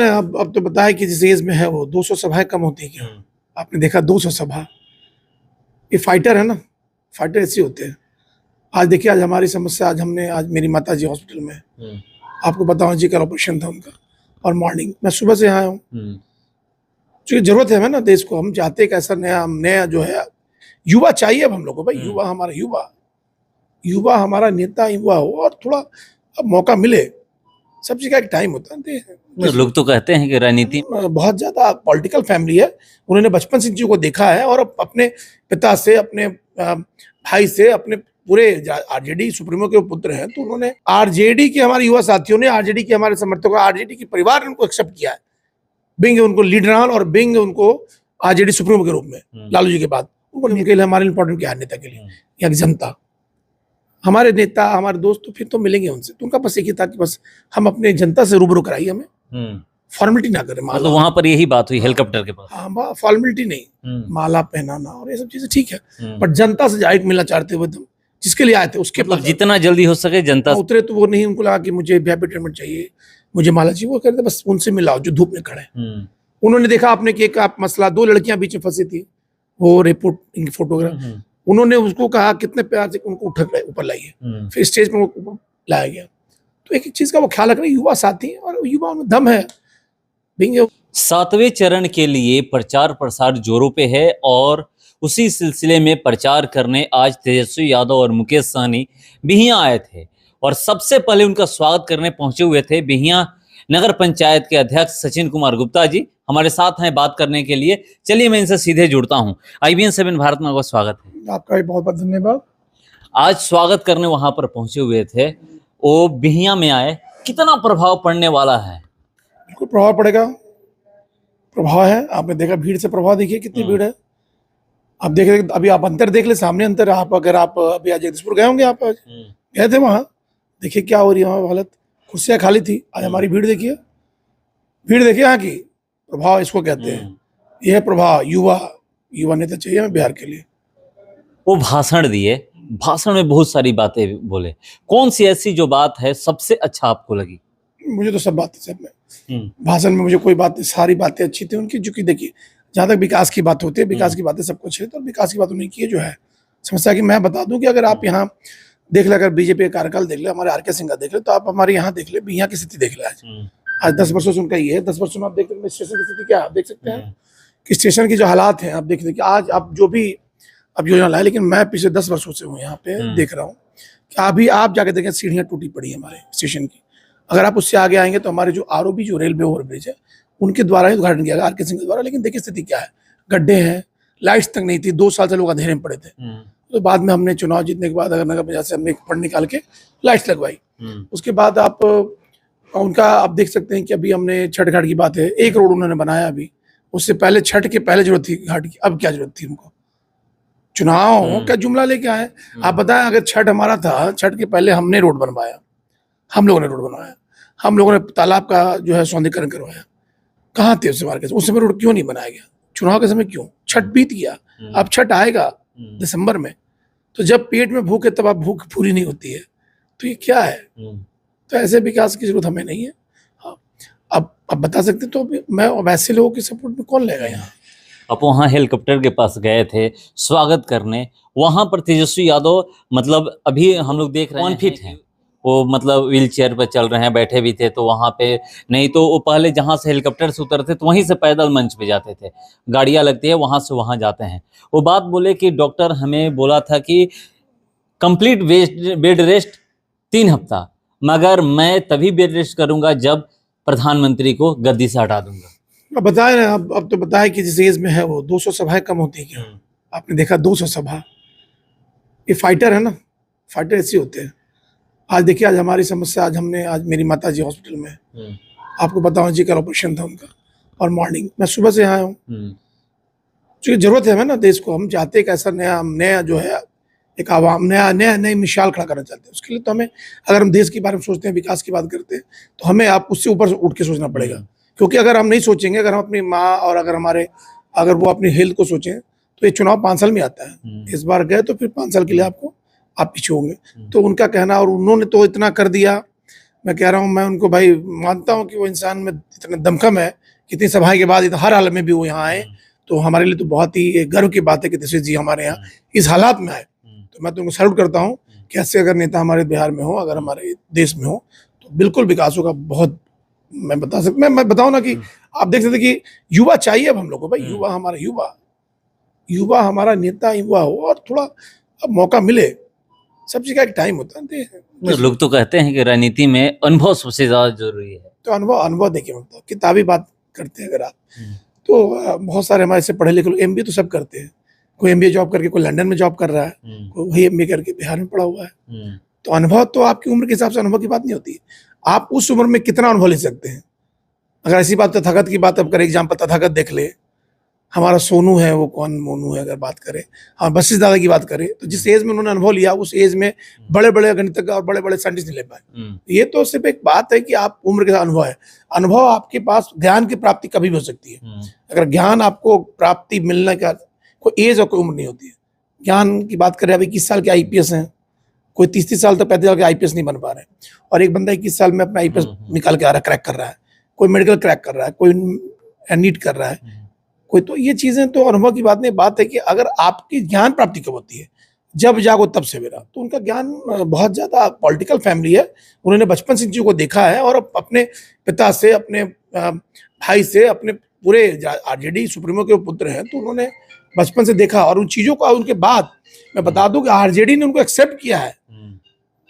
अब तो बताया कि जिस एज में है वो 200 सभाएं कम होती है क्या? आपने देखा 200 सभा? ये फाइटर है ना, फाइटर ऐसे होते हैं। आज देखिए, आज हमारी समस्या, आज मेरी माता जी हॉस्पिटल में है। आपको बताऊं, जी का ऑपरेशन था उनका, और मॉर्निंग मैं सुबह से यहाँ आया हूँ। क्योंकि जरूरत है हमें ना देश को, हम चाहते हैं कि ऐसा नया जो है युवा चाहिए अब हम लोग को। भाई युवा हमारा युवा हमारा नेता युवा हो, और थोड़ा अब मौका मिले। सब चीज का एक टाइम होता है। लोग तो कहते हैं कि राजनीति बहुत ज्यादा पॉलिटिकल फैमिली है, उन्होंने बचपन से इन चीजों को देखा है, और अपने पिता से, अपने भाई से, अपने पूरे आरजेडी सुप्रीमो के पुत्र हैं, तो उन्होंने आरजेडी के हमारे युवा साथियों ने, आरजेडी के हमारे समर्थकों, आरजेडी के परिवार ने उनको एक्सेप्ट किया है, बिंग उनको लीडर और बिंग उनको आरजेडी सुप्रीमो के रूप में लालू जी के बाद। उनके लिए हमारे इंपॉर्टेंट क्या है नेता के लिए, या जनता, हमारे नेता, हमारे दोस्त, तो फिर तो मिलेंगे उनसे। तो उनका बस एक ही था कि बस हम अपने जनता से रूबरू कराइए, हमें फॉर्मेलिटी ना करें। मतलब वहां पर यही बात हुई हेलीकॉप्टर के पास। हाँ, फॉर्मेलिटी नहीं, माला पहनाना और ये सब चीजें ठीक है, पर जनता से जाके मिलना चाहते हुए तुम जिसके लिए आए थे उसके मतलब जितना जल्दी हो सके जनता उतरे। तो वो नहीं, उनको लगा कि मुझे वीआईपी ट्रीटमेंट चाहिए, मुझे माला चाहिए। वो कहते बस उनसे मिलाओ जो धूप में खड़े। उन्होंने देखा आपने कि एक मसला, 2 लड़कियां बीच में फंसी थी, वो रिपोर्ट इनकी फोटोग्राफ, उन्होंने उसको कहा कितने प्यार से उनको ऊपर लाइए, फिर स्टेज पर ऊपर लाया गया। तो एक चीज का वो ख्याल रख रहे, युवा साथी और युवा में दम है। 7वें चरण के लिए प्रचार प्रसार जोरों पे है, और उसी सिलसिले में प्रचार करने आज तेजस्वी यादव और मुकेश सहनी बिहियां आए थे, और सबसे पहले उनका स्वागत करने पहुंचे हुए थे बिहियां नगर पंचायत के अध्यक्ष सचिन कुमार गुप्ता जी। हमारे साथ हैं बात करने के लिए। चलिए मैं इनसे सीधे जुड़ता हूं। IBN 7 भारत में आपका स्वागत है। आपका भी बहुत बहुत धन्यवाद। आज स्वागत करने वहां पर पहुंचे हुए थे, वो बिहियां में आए, कितना प्रभाव पड़ने वाला है? बिल्कुल प्रभाव पड़ेगा, प्रभाव है। आपने देखा भीड़ से प्रभाव, देखिए कितनी भीड़ है। आप देख रहे, अभी आप अंतर देख ले, सामने अंतर। आप अगर आप अभी आज जगदीशपुर गए होंगे, आप गए थे वहां, देखिए क्या हो रही है वहां हालत। कुर्सियां खाली थी, आज हमारी भीड़ देखिए, भीड़ देखिए यहाँ की। प्रभाव इसको कहते हैं, यह प्रभाव युवा नेता चाहिए हमें बिहार के लिए। वो भाषण दिए, भाषण में बहुत सारी बातें बोले, कौन सी ऐसी जो बात है सबसे अच्छा आपको लगी? मुझे तो सब बातें, सब में भाषण में मुझे कोई बात, सारी बातें अच्छी थी उनकी। जो कि देखिए, जहाँ तक विकास की बात होती है, विकास की बातें सब कुछ है, तो विकास की बात उन्होंने की है। जो है समस्या की, मैं बता दूं कि अगर आप यहाँ देख ले, अगर बीजेपी का कार्यकाल देख ले, हमारे RK सिंह का देख ले, तो आप हमारे यहाँ देख ले, यहाँ की स्थिति देख ले। आज 10 वर्षों से उनका ये है, 10 वर्षों में आप देख सकते हैं स्टेशन की स्थिति क्या, आप देख सकते हैं कि स्टेशन की जो हालात हैं, आप देख सकते हैं। आज आप जो भी अब योजना लाए, लेकिन मैं पिछले 10 वर्षों से हूँ यहाँ पे, देख रहा हूँ कि अभी आप जाके देखें, सीढ़ियाँ टूटी पड़ी है हमारे स्टेशन की। अगर आप उससे आगे आएंगे तो हमारे जो ROB, जो रेलवे ओवरब्रिज है, उनके द्वारा ही उद्घाटन किया गया, RK सिंह के द्वारा। लेकिन देखिए स्थिति क्या है, गड्ढे हैं, लाइट्स तक नहीं थी, 2 साल से लोग अंधेरे में पड़े थे। तो बाद में हमने चुनाव जीतने के बाद, अगर नगर पंचायत से हमने फंड निकाल के लाइट्स लगवाई। उसके बाद आप उनका आप देख सकते हैं कि अभी हमने छठ घाट की बात है, 1 रोड उन्होंने बनाया अभी। उससे पहले, छठ के पहले जरूरत थी घाट की, अब क्या जरूरत थी उनको? चुनाव का जुमला लेके आए। आप बताएं, अगर छठ हमारा था, छठ के पहले हमने रोड बनवाया, हम लोगों ने रोड बनवाया, हम लोगों ने तालाब का जो है सौंदर्यीकरण करवाया। कहाँ थे उस समय? उस समय रोड क्यों नहीं बनाया गया? चुनाव के समय क्यों? छठ बीत गया, अब छठ आएगा दिसंबर में। तो जब पेट में भूख है तब आप भूख पूरी नहीं होती है, तो ये क्या है? तो ऐसे विकास की जरूरत हमें नहीं है। अब बता सकते, तो मैं वैसे लोगों के सपोर्ट में कौन लेगा यहाँ? आप वहाँ हेलीकॉप्टर के पास गए थे स्वागत करने, वहां पर तेजस्वी यादव, मतलब अभी हम लोग देख रहे हैं फिट हैं, वो मतलब व्हील चेयर पर चल रहे हैं, बैठे भी थे तो वहां पे नहीं, तो वो पहले जहां से हेलीकॉप्टर से उतरते तो वहीं से पैदल मंच पे जाते थे, गाड़ियां लगती है वहां से वहां जाते हैं। वो बात बोले कि डॉक्टर हमें बोला था कि कंप्लीट बेड रेस्ट 3 हफ्ता, मगर मैं तभी बेड रेस्ट करूंगा जब प्रधानमंत्री को गद्दी से हटा दूंगा। अब बताए ना, अब तो बताया कि जिस एज में है वो 200 सभाएं कम होती है क्या? आपने देखा 200 सभा? ये फाइटर है ना, फाइटर ऐसे होते हैं। आज देखिए, आज हमारी समस्या, आज मेरी माता जी हॉस्पिटल में है। आपको बताऊं, जी का ऑपरेशन था उनका, और मॉर्निंग मैं सुबह से यहाँ आया हूँ। क्योंकि जरूरत है हमें ना देश को, हम चाहते हैं कि ऐसा नया जो है एक आवाम, नई मिसाल खड़ा करना चाहते हैं। उसके लिए तो हमें, अगर हम देश के बारे में सोचते हैं, विकास की बात करते हैं, तो हमें आप उससे ऊपर उठ के सोचना पड़ेगा। क्योंकि अगर हम नहीं सोचेंगे, अगर हम अपनी माँ और अगर वो अपनी हेल्थ को सोचें, तो ये चुनाव 5 साल में आता है। इस बार गए तो फिर 5 साल के लिए आप पीछे होंगे। तो उनका कहना, और उन्होंने तो इतना कर दिया, मैं कह रहा हूँ, मैं उनको भाई मानता हूँ कि वो इंसान में इतना दमखम है, कितनी सभाएं के बाद हर हाल में भी वो यहाँ आए, तो हमारे लिए तो बहुत ही गर्व की बात है कि तेजस्वी जी हमारे यहाँ इस हालात में आए। तो मैं तो उनको सैल्यूट करता हूँ कि ऐसे अगर नेता हमारे बिहार में हो, अगर हमारे देश में हो, तो बिल्कुल विकास होगा बहुत। मैं बताऊँ ना कि आप देख सकते कि युवा चाहिए अब हम लोग को, भाई युवा हमारा युवा हमारा नेता युवा हो, और थोड़ा अब मौका मिले। सब चीज का एक टाइम होता है। लोग तो कहते हैं कि राजनीति में अनुभव सबसे ज्यादा जरूरी है। तो अनुभव देखिए, मतलब किताबी बात करते हैं अगर आप, तो बहुत सारे हमारे से पढ़े लिखे लोग एमबीए तो सब करते हैं, कोई एमबीए जॉब करके कोई लंदन में जॉब कर रहा है, कोई वही एमबीए करके बिहार में पढ़ा हुआ है। तो अनुभव तो आपकी उम्र के हिसाब से अनुभव की बात नहीं होती है, आप उस उम्र में कितना अनुभव ले सकते हैं। अगर ऐसी बात तथागत की बात अब करें, एग्जाम्पल तथागत देख ले, हमारा सोनू है, वो कौन मोनू है, अगर बात करें, हाँ वशिष्ठ दादा की बात करें, तो जिस एज में उन्होंने अनुभव लिया, उस एज में बड़े बड़े गणितज्ञ और बड़े बड़े साइंटिस्ट नहीं ले पाए। ये तो सिर्फ एक बात है कि आप उम्र के साथ अनुभव है। अनुभव आपके पास ज्ञान की प्राप्ति कभी भी हो सकती है। अगर ज्ञान आपको प्राप्ति मिलने का कोई एज और कोई उम्र नहीं होती है। ज्ञान की बात करें, अभी 21 साल के आईपीएस हैं, कोई 30 साल तक 35 साल के आईपीएस नहीं बन पा रहे, और एक बंदा 21 साल में अपना आईपीएस निकाल के आ रहा है, क्रैक कर रहा है, कोई मेडिकल क्रैक कर रहा है, कोई नीट कर रहा है, कोई। तो ये चीजें तो अनुभव की बात नहीं, बात है कि अगर आपकी ज्ञान प्राप्ति कब होती है, जब जागो तब सवेरा। तो उनका ज्ञान बहुत ज्यादा, पॉलिटिकल फैमिली है, उन्होंने बचपन से इन चीजों को देखा है, और अपने पिता से, अपने भाई से, अपने पूरे आरजेडी सुप्रीमो के पुत्र हैं, तो उन्होंने बचपन से देखा, और उन चीजों को उनके बाद मैं बता दूं कि आरजेडी ने उनको एक्सेप्ट किया है।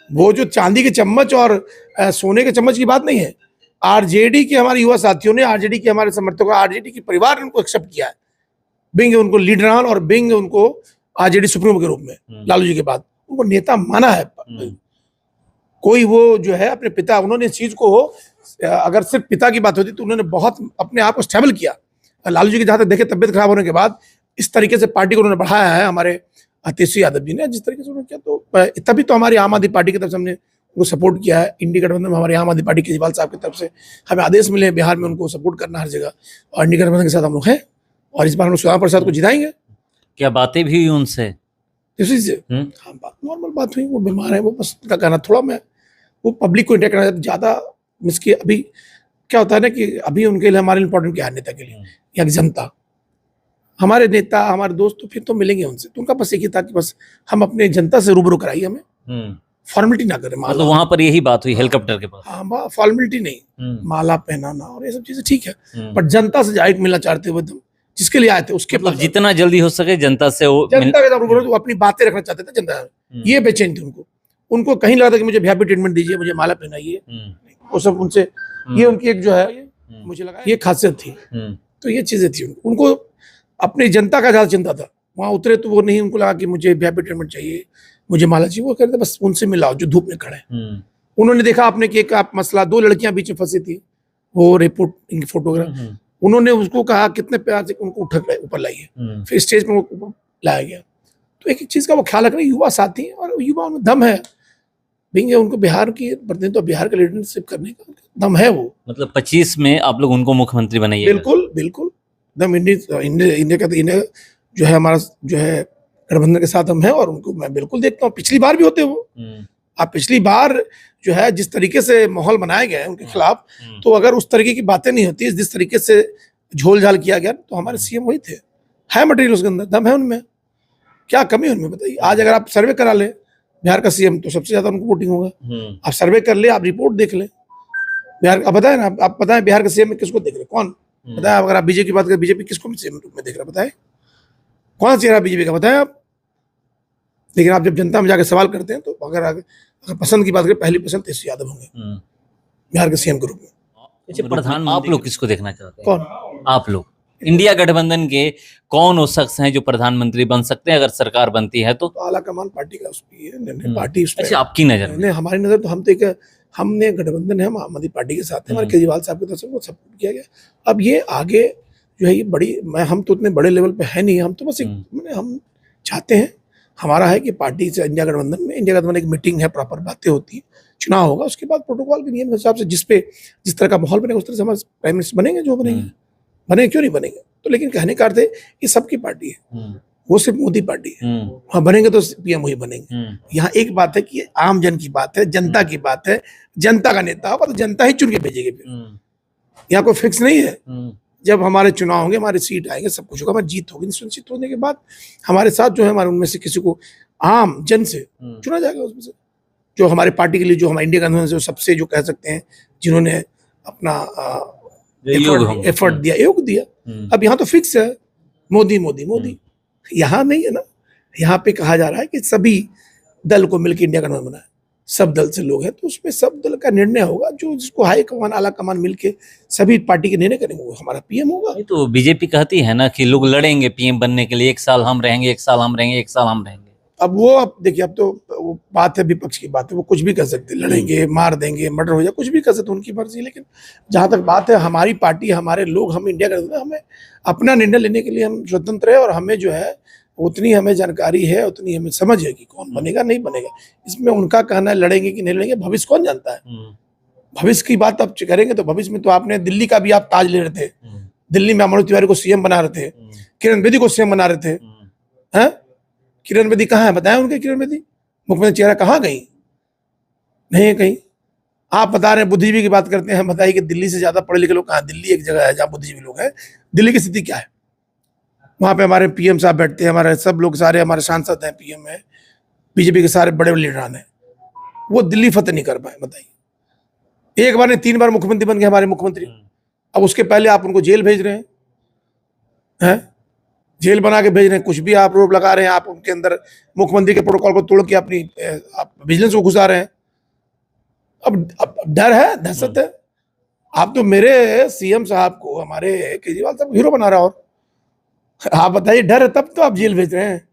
वो जो चांदी के चम्मच और सोने के चम्मच की बात नहीं है, आरजेडी के हमारे युवा साथियों ने, आरजेडी के हमारे समर्थकों, आरजेडी के परिवार ने उनको एक्सेप्ट किया है, बिंग उनको लीडरान और बिंग उनको आरजेडी सुप्रीमो के रूप में, लालू जी के बाद उनको नेता माना है। कोई वो जो है अपने पिता, उन्होंने इस चीज को, अगर सिर्फ पिता की बात होती तो उन्होंने बहुत अपने आप को स्टेबल किया। लालू जी की जहां तक देखे, तबियत खराब होने के बाद इस तरीके से पार्टी को उन्होंने बढ़ाया है हमारे तेजस्वी यादव जी ने, जिस तरीके से उन्होंने किया, तो तभी तो हमारी आम आदमी पार्टी की तरफ से हमने उनको सपोर्ट किया है। इंडी गठबंधन में हमारे आम आदमी पार्टी केजरीवाल साहब की तरफ से हमें आदेश मिले बिहार में उनको सपोर्ट करना हर जगह, और इंडी गठबंधन के साथ हम लोग हैं, और इस बार हम लोग श्यामा प्रसाद को जिताएंगे। क्या बातें भी हुई उनसे? इसी से हाँ, बात नॉर्मल बात हुई, वो बीमार है, वो बस उनका कहना थोड़ा, मैं वो पब्लिक को इंटरेक्ट करना ज्यादा मिस किया। अभी क्या होता है ना कि अभी उनके लिए हमारे इंपॉर्टेंट क्या है, नेता के लिए या जनता, हमारे नेता हमारे दोस्त, तो फिर तो मिलेंगे उनसे, तो उनका बस एक ही था कि बस हम अपने जनता से रूबरू कराइए, हमें फॉर्मेलिटी ना करें। मतलब वहां पर यही बात हुई हेलीकॉप्टर के पास? हाँ, फॉर्मेलिटी नहीं, माला पहनाना और ये सब चीजें ठीक है, पर जनता से डायरेक्ट मिलना चाहते हुए, जिसके लिए आए थे उसके मतलब जितना जल्दी हो सके जनता से, वो जनता के साथ रूबरू, वो अपनी बातें रखना चाहते थे जनता। ये बेचैन थे उनको कहीं लगा था कि मुझे वीआईपी ट्रीटमेंट दीजिए, मुझे माला पहनाइए, वो सब उनसे, ये उनकी एक जो है, मुझे लगा ये खासियत थी। तो ये चीजें थी, उनको अपनी जनता का ज्यादा चिंता था। वहां उतरे तो वो नहीं, उनको लगा कि मुझे वीआईपी ट्रीटमेंट चाहिए, मुझे माला चाहिए, वो कहते बस उनसे मिलाओ जो धूप में खड़े हैं। उन्होंने देखा आपने कि एक मसला, 2 लड़कियां बीच में फंसी थी, वो रिपोर्ट इनकी फोटोग्राफ, उन्होंने उसको कहा कितने प्यार से उनको उठक ऊपर लाइए, फिर स्टेज पर ऊपर लाया गया। तो एक एक चीज का वो ख्याल रख रहे, युवा साथी हैं, और युवा उनमें दम है, बिंग उनको बिहार की प्रतिनिधित्व, बिहार का लीडरशिप करने का दम है। वो मतलब 25 में आप लोग उनको मुख्यमंत्री बनाइए? बिल्कुल बिल्कुल, दम इंडिया का जो है हमारा जो है गठबंधन के साथ हम हैं, और उनको मैं बिल्कुल देखता हूँ। पिछली बार भी होते वो, आप पिछली बार जो है जिस तरीके से माहौल बनाया गया है उनके खिलाफ, तो अगर उस तरीके की बातें नहीं होती, जिस तरीके से झोल झाल किया गया, तो हमारे सीएम वही थे। है मटेरियल उसके अंदर, दम है उनमें, क्या कमी है उनमें बताइए। आज अगर आप सर्वे करा ले बिहार का सीएम, तो सबसे ज्यादा उनको वोटिंग होगा। आप सर्वे कर ले, आप रिपोर्ट देख ले बिहार, आप बताए ना, आप बताएं बिहार के सीएम में किसको देख रहे, कौन बताए? अगर आप बीजेपी की बात करें, बीजेपी किसको सीएम रूप में देख रहा, बताए कौन चेहरा बीजेपी का, बताएं आप। लेकिन आप जब जनता में जाकर सवाल करते हैं, तो अगर पसंद की बात करें, पहली पसंद तेजस्वी यादव होंगे बिहार के सीएम के रूप में। प्रधानमंत्री आप लोग किसको देखना चाहते हैं? कौन? आप लोग इंडिया गठबंधन के कौन वो शख्स हैं जो प्रधानमंत्री बन सकते हैं अगर सरकार बनती है? तो आला कमान पार्टी का उसकी है, पार्टी उसमें। अच्छा, आपकी नजर में? हमारी नजर तो हम तो हमने गठबंधन है, हम आम आदमी पार्टी के साथ हैं, हमारे केजरीवाल साहब की तरफ से वो सपोर्ट किया गया। अब ये आगे जो है, ये बड़ी, हम तो उतने बड़े लेवल पे है नहीं, हम तो बस हम चाहते हैं, हमारा है कि पार्टी से इंडिया गठबंधन एक मीटिंग है, प्रॉपर बातें होती है, चुनाव होगा, उसके बाद प्रोटोकॉल के नियम के हिसाब से जिस तरह का माहौल बनेगा, उस तरह से हमारे प्राइम मिनिस्टर बनेंगे, जो बनेंगे, क्यों नहीं बनेंगे। तो लेकिन कहने का अर्थ है, ये सबकी पार्टी है, वो सिर्फ मोदी पार्टी है। वहाँ बनेंगे तो पीएम वही बनेंगे। यहाँ एक बात है कि आम जन की बात है, जनता की बात है, जनता का नेता होगा तो जनता ही चुन के भेजेगी। फिर यहाँ कोई फिक्स नहीं है। जब हमारे चुनाव होंगे, हमारी सीट आएंगे, सब कुछ होगा, हमारी जीत होगी, सुनिश्चित होने के बाद हमारे साथ जो है हमारे उनमें से किसी को आम जन से चुना जाएगा, उसमें से जो हमारे पार्टी के लिए, जो हमारे इंडिया गठबंधन से सबसे जो कह सकते हैं जिन्होंने अपना एफर्ट दिया, योग दिया। अब यहाँ तो फिक्स है मोदी मोदी मोदी। यहाँ नहीं है ना, यहाँ पे कहा जा रहा है कि सभी दल को मिलकर इंडिया गठबंधन बना है, सब दल से लोग हैं, तो उसमें सब दल का निर्णय होगा, जो जिसको हाई कमान आला कमान मिलके सभी पार्टी के निर्णय करेंगे वो हमारा पीएम होगा। ये तो बीजेपी कहती है ना कि लोग लड़ेंगे पीएम बनने के लिए, 1 साल हम रहेंगे, 1 साल हम रहेंगे, 1 साल हम रहेंगे। अब वो देखिए, अब तो वो बात है, विपक्ष की बात है, वो कुछ भी कर सकते, लड़ेंगे, मार देंगे, मर्डर हो जाए, कुछ भी कर सकते, उनकी मर्जी। लेकिन जहाँ तक बात है हमारी पार्टी, हमारे लोग, हम इंडिया गठबंधन, हमें अपना निर्णय लेने के लिए हम स्वतंत्र है, और हमें जो है उतनी हमें जानकारी है, उतनी हमें समझ है कि कौन बनेगा नहीं बनेगा। इसमें उनका कहना है लड़ेंगे कि नहीं लड़ेंगे, भविष्य कौन जानता है। भविष्य की बात आप करेंगे तो भविष्य में तो आपने दिल्ली का भी आप ताज ले रहे थे, दिल्ली में मनोज तिवारी को सीएम बना रहे थे, किरण बेदी को सीएम बना रहे थे। हैं, किरण बेदी कहाँ है बताएं, उनके किरण बेदी मुख्यमंत्री चेहरा कहाँ गई, नहीं है कहीं। आप बता रहे हैं बुद्धिजीवी की बात करते हैं, बताइए कि दिल्ली से ज्यादा पढ़े लिखे लोग कहाँ, दिल्ली एक जगह है जहाँ बुद्धिजीवी लोग हैं, दिल्ली की स्थिति क्या है। वहाँ पे हमारे पीएम साहब बैठते हैं, हमारे सब लोग, सारे हमारे सांसद हैं, पीएम है, बीजेपी के सारे बड़े बड़े लीडरान हैं, वो दिल्ली फतेह नहीं कर पाए। बताइए, एक बार नहीं 3 बार मुख्यमंत्री बन गए हमारे मुख्यमंत्री। अब उसके पहले आप उनको जेल भेज रहे हैं, जेल बना के भेज रहे हैं, कुछ भी आप आरोप लगा रहे हैं, आप उनके अंदर मुख्यमंत्री के प्रोटोकॉल को तोड़ के अपनी आप विजिलेंस को घुसा रहे हैं। अब डर है, दहशत है। आप तो मेरे सीएम साहब को, हमारे केजरीवाल साहब हीरो बना रहा, और आप बताइए डर है तब तो आप जेल भेज रहे हैं।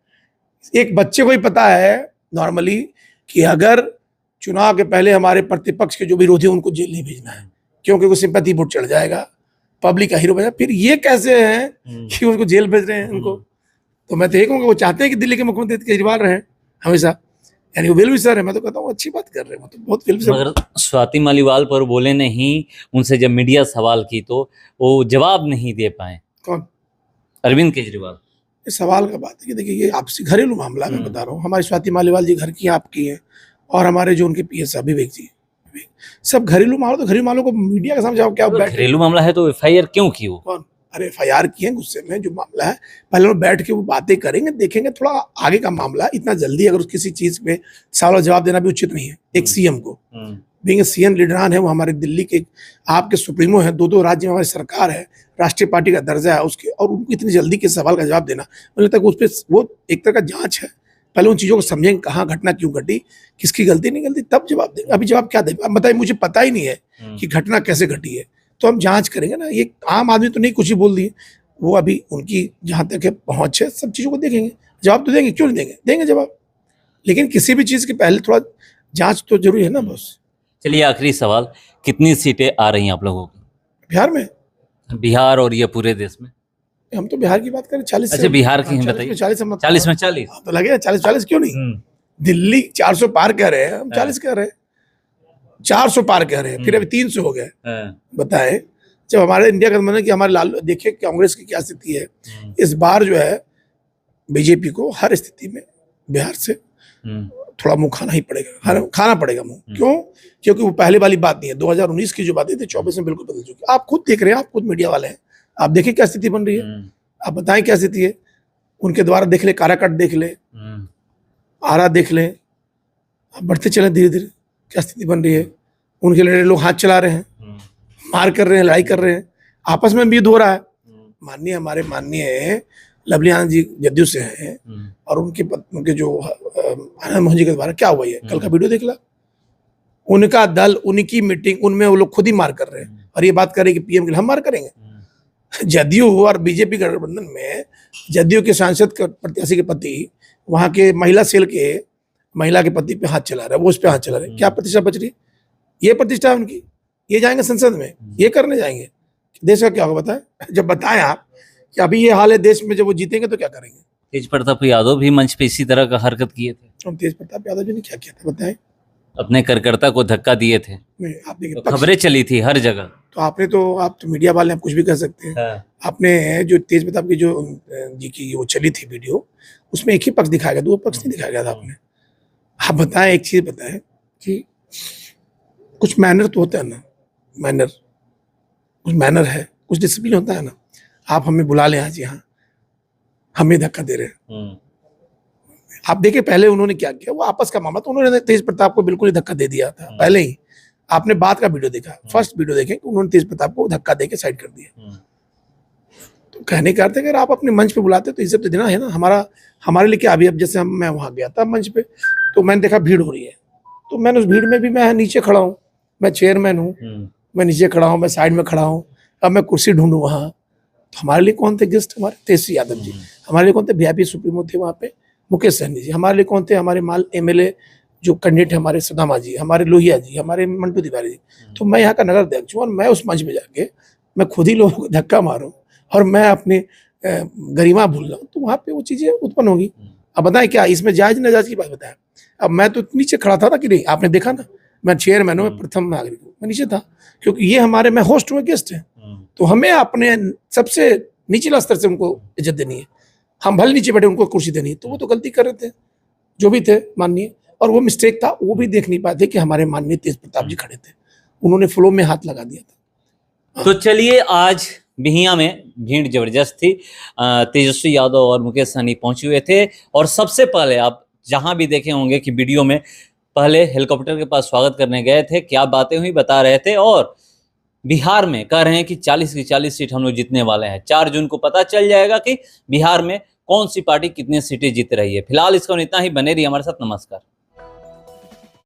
एक बच्चे को ही पता है नॉर्मली कि अगर चुनाव के पहले हमारे प्रतिपक्ष के जो विरोधी उनको जेल नहीं भेजना है, क्योंकि वो सिंपैथी वोट चढ़ जाएगा, पब्लिक का हीरो बना। फिर ये कैसे हैं कि उनको जेल भेज रहे हैं उनको। तो मैं तो ये कहूँगा वो चाहते हैं कि दिल्ली के मुख्यमंत्री केजरीवाल रहे हमेशा, यानी वो वेल विशर है। मैं तो कहता हूँ अच्छी बात कर रहे हैं, वो तो बहुत वेल विशर। मगर स्वाति मालीवाल पर बोले नहीं, उनसे जब मीडिया सवाल की तो वो जवाब नहीं दे पाए। कौन? अरविंद केजरीवाल। इस सवाल का बात है कि देखिए ये आपसी घरेलू मामला मैं बता रहा हूँ। हमारी स्वाति मालीवाल जी घर की आपकी है, और हमारे जो उनके पीएस अभिषेक जी, सब घरेलू मामला। तो घरेलू मामलों को मीडिया का समझाओ क्या घरेलू मामला है तो एफआईआर क्यों की वो? कौन? अरे एफआईआर किए गुस्से में, जो मामला है पहले लोग बैठ के वो बातें करेंगे, देखेंगे थोड़ा आगे का मामला। इतना जल्दी अगर किसी चीज पे सवाल जवाब देना भी उचित नहीं है एक सीएम को। बीइंग सीएम लीडरान है वो, हमारे दिल्ली के आपके सुप्रीमो है, 2 राज्य में हमारी सरकार है, राष्ट्रीय पार्टी का दर्जा है उसके, और उनको इतनी जल्दी के सवाल का जवाब देना, मुझे लगता है उस पर वो एक तरह का जांच है। पहले उन चीज़ों को समझेंगे, कहाँ घटना क्यों घटी, किसकी गलती नहीं गलती, तब जवाब देंगे। अभी जवाब क्या देंगे? अब बताइए, मुझे पता ही नहीं है कि घटना कैसे घटी है, तो हम जांच करेंगे ना। ये आम आदमी तो नहीं कुछ ही बोल दिए, वो अभी उनकी जहाँ तक है पहुँच है, सब चीज़ों को देखेंगे, जवाब तो देंगे, क्यों नहीं देंगे, देंगे जवाब। लेकिन किसी भी चीज़ के पहले थोड़ा जाँच तो जरूरी है ना बस। चलिए आखिरी सवाल, कितनी सीटें आ रही हैं आप लोगों की बिहार में? बिहार और ये पूरे देश में? हम तो बिहार की बात करें, 40। अच्छा बिहार की बताइए। 40 में 40 तो लगे 40 क्यों नहीं। दिल्ली 400 पार कह रहे हैं, हम 40 कह रहे हैं, 400 पार कह रहे हैं, फिर अभी 300 हो गए। बताएं, जब हमारे इंडिया गठबंधन की हमारे लाल, देखिए कांग्रेस की क्या स्थिति है इस बार, जो है बीजेपी को हर स्थिति में बिहार से थोड़ा मुंह खाना ही पड़ेगा, खाना पड़ेगा मुंह। क्यों? क्योंकि वो पहले वाली बात नहीं है। 2019 की जो बातें थी 24 में बिल्कुल बदल चुकी। आप खुद देख रहे हैं, आप खुद मीडिया वाले हैं, आप देखिए क्या स्थिति बन रही है। आप बताएं क्या स्थिति है। उनके द्वारा देख ले, काराकाट देख ले, आरा देख ले, आप बढ़ते चले धीरे धीरे, क्या स्थिति बन रही है। उनके लड़े लोग हाथ चला रहे हैं, मार कर रहे हैं, लड़ाई कर रहे हैं, आपस में युद्ध हो रहा है। माननीय हमारे माननीय लवली आनंद जी जदयू से हैं, और उनके जो आनंद मोहन जी के द्वारा क्या हुआ है, कल का वीडियो देख ला। उनका दल, उनकी मीटिंग, उनमें वो लोग खुद ही मार कर रहे हैं, और ये बात कर रहे हैं कि पीएम के लिए हम मार करेंगे। जदयू और बीजेपी गठबंधन में जदयू के सांसद प्रत्याशी के पति वहां के महिला सेल के महिला के पति पे हाथ चला रहा है, वो उस पे हाथ चला रहे हैं। क्या प्रतिष्ठा बच रही है? ये प्रतिष्ठा है उनकी। ये जाएंगे संसद में, ये करने जाएंगे, देश का क्या होगा बताएं। जब बताएं आप कि अभी ये हाल है देश में, जब वो जीतेंगे तो क्या करेंगे। तेज प्रताप यादव भी मंच पे इसी तरह का हरकत किए थे। और तेज प्रताप यादव जी ने क्या किया था बताएं। अपने कार्यकर्ता को धक्का दिए थे, नहीं, आप देखिए तो खबरें चली थी हर जगह। तो आप तो मीडिया वाले, आप कुछ भी कर सकते हैं। हाँ। आपने जो तेज प्रताप की जो जी की वो चली थी वीडियो, उसमें एक ही पक्ष दिखाया गया, दो पक्ष नहीं दिखाया गया था आपने। आप बताएं, एक चीज बताएं कि कुछ मैनर तो होता है ना, कुछ मैनर है, कुछ डिसिप्लिन होता है ना। आप हमें बुला लें आज यहाँ, हमें धक्का दे रहे हैं। आप देखिए पहले उन्होंने क्या किया, वो आपस का मामला, तो उन्होंने तेज प्रताप को बिल्कुल ही धक्का दे दिया था पहले ही। आपने बाद का वीडियो देखा, फर्स्ट वीडियो देखें, उन्होंने तेज प्रताप को धक्का देके साइड कर दिया। तो कहने का अर्थ है, अगर आप अपने मंच पे बुलाते तो इज्जत तो देना है ना। हमारे लिए क्या, अभी अब जैसे मैं वहां गया था मंच पे, तो मैंने देखा भीड़ हो रही है, तो मैंने उस भीड़ में भी, मैं नीचे खड़ा हूँ, मैं चेयरमैन हूँ, मैं नीचे खड़ा हूँ, मैं साइड में खड़ा हूँ, अब मैं कुर्सी ढूंढूं वहाँ। तो हमारे लिए कौन थे गेस्ट? हमारे तेजस्वी यादव जी। हमारे लिए कौन थे? वीआईपी सुप्रीमो थे वहाँ पे, मुकेश सहनी जी। हमारे लिए कौन थे? हमारे माल एमएलए जो कैंडिडेट है, हमारे सुदामा जी, हमारे लोहिया जी, हमारे मंटू तिवारी जी। तो मैं यहाँ का नगर अध्यक्ष हूँ, और मैं उस मंच में जाके मैं खुद ही लोगों को धक्का मारूं और मैं अपनी गरिमा भूल रहा हूँ, तो वहाँ पे वो चीजें उत्पन्न होगी। अब बताएं क्या इसमें जायज नाजायज की बात बताएं। अब मैं तो नीचे खड़ा था ना, कि नहीं, आपने देखा ना, मैं चेयरमैन हूँ, मैं प्रथम नागरिक हूँ, मैं नीचे था, क्योंकि ये हमारे, मैं होस्ट हूँ, गेस्ट है, तो हमें अपने सबसे निचला स्तर से उनको इज्जत देनी है। हम भले नीचे बैठे, उनको कुर्सी देनी है, तो वो तो गलती कर रहे थे जो भी थे माननीय, और वो मिस्टेक था, वो भी देख नहीं पाते कि हमारे माननीय तेज प्रताप जी खड़े थे, उन्होंने फ्लो में हाथ लगा दिया था। तो चलिए, आज बिहिया में भीड़ जबरदस्त थी। तेजस्वी यादव और मुकेश सहनी पहुंचे हुए थे, और सबसे पहले आप जहां भी देखे होंगे कि वीडियो में, पहले हेलीकॉप्टर के पास स्वागत करने गए थे, क्या बातें हुई बता रहे थे, और बिहार में कह रहे हैं कि 40 की 40 सीट हम लोग जीतने वाले हैं। 4 जून को पता चल जाएगा कि बिहार में कौन सी पार्टी कितनी सीटें जीत रही है। फिलहाल इसको इतना ही, बने रहिए हमारे साथ। नमस्कार।